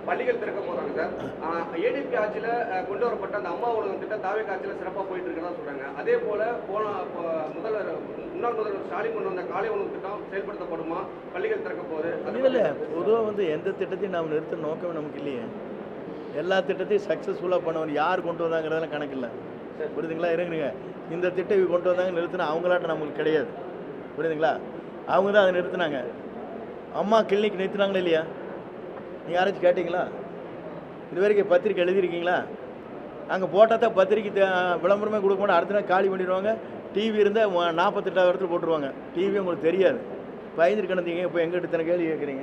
பள்ளிகள் திறக்க போறாங்க சார். ஏடிபி ஆட்சியில கொண்டு வரப்பட்ட அந்த அம்மா உலகம் திட்டம் தாவே ஆட்சியில சிறப்பாக போயிட்டு இருக்கிறதா சொல்றாங்க. அதே போல முன்னாள் முதல்வர் ஸ்டாலின் கொண்டு வந்த காலை உணவு திட்டம் செயல்படுத்தப்படுமா? பள்ளிகள் திறக்க போகுது. இல்லை, பொதுவாக எந்த திட்டத்தையும் நாம் நிறுத்த நோக்கமே நமக்கு இல்லையே. எல்லா திட்டத்தையும் சக்ஸஸ்ஃபுல்லாக பண்ணவர் யார் கொண்டு வந்தாங்கிறதெல்லாம் கணக்கு இல்லை. புரியுதுங்களா? இருங்க, இந்த திட்டம் கொண்டு வந்தாங்க நிறுத்தினா அவங்களாட்ட நமக்கு கிடையாது. புரியுதுங்களா? அவங்க தான் அதை நிறுத்தினாங்க. அம்மா கிளினிக் நிறுத்தினாங்களா இல்லையா? நீங்கள் யாராச்சும் கேட்டிங்களா? இது வரைக்கும் பத்திரிக்கை எழுதியிருக்கீங்களா? அங்கே போட்டால் தான் பத்திரிக்கை விளம்பரமே கொடுக்க மாட்டோம். அடுத்த நாள் காலி பண்ணிடுவாங்க. டிவி இருந்தால் 48 இடத்துல போட்டுருவாங்க. டிவி உங்களுக்கு தெரியாது. பயந்துட்டு கிடந்தீங்க. இப்போ எங்கிட்ட இத்தனை கேள்வி கேட்குறீங்க.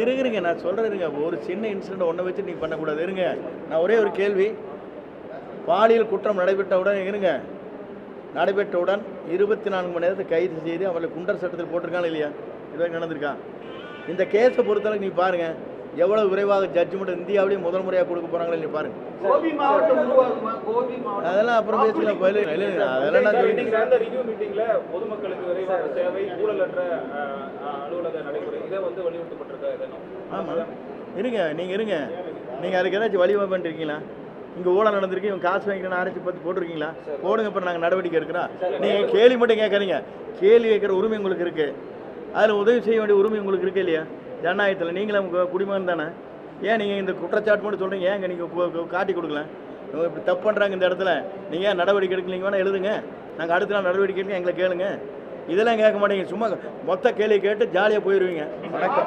இருங்க, நான் சொல்கிறேங்க. ஒரு சின்ன இன்சிடென்ட் ஒன்றை வச்சு நீங்கள் பண்ணக்கூடாது. இருங்க, நான் ஒரே ஒரு கேள்வி. பாலியல் குற்றம் நடைபெற்றவுடன் நடைபெற்றவுடன் 24 மணி நேரத்தை கைது செய்து அவர்களை குண்டர் சட்டத்தில் போட்டிருக்காங்க இல்லையா? இதுவரை நடந்திருக்கா? இந்த கேஸை பொறுத்தளவுக்கு நீ பாருங்க, எவ்வளவு விரைவாக ஜட்ஜ்மெண்ட் இந்தியாவிலேயே முதல் முறையாக கொடுக்க போறாங்களே நீ பாருங்க. அதெல்லாம் அப்புறம் பேசலாம். அதெல்லாம் பொதுமக்களுக்கு விரைவான சேவை, ஊழலற்ற அலுவலக நடைமுறை இதை வலியுறுத்தப்பட்டிருக்க. ஆமா, இருங்க, நீங்க அதுக்கு ஏதாச்சும் வழிவகை பண்ணிருக்கீங்களா? இங்கே ஊழல் நடந்திருக்கு, இவங்க காசு வாங்கிக்கணும் ஆராய்ச்சி பார்த்து போட்டிருக்கீங்களா? போடுங்க. இப்போ நாங்கள் நடவடிக்கை எடுக்கிறோம். நீங்கள் கேள்வி மட்டும் கேட்குறீங்க. கேள்வி கேட்குற உரிமை உங்களுக்கு இருக்குது. அதில் உதவி செய்ய வேண்டிய உரிமை உங்களுக்கு இருக்கு இல்லையா? ஜனநாயகத்தில் நீங்களும் உங்கள் குடிமகன் தானே. ஏன் நீங்கள் இந்த குற்றச்சாட்டு மட்டும் சொல்கிறீங்க? ஏங்க நீங்கள் காட்டி கொடுக்கல? இவங்க இப்படி தப்பு பண்ணுறாங்க இந்த இடத்துல, நீங்கள் ஏன் நடவடிக்கை எடுக்கலீங்க? வேணால் எழுதுங்க, நாங்கள் அடுத்த நாள் நடவடிக்கை எடுக்க எங்களை கேளுங்க. இதெல்லாம் கேட்க மாட்டீங்க. சும்மா மொத்த கேள்வி கேட்டு ஜாலியாக போயிடுவீங்க. வணக்கம்.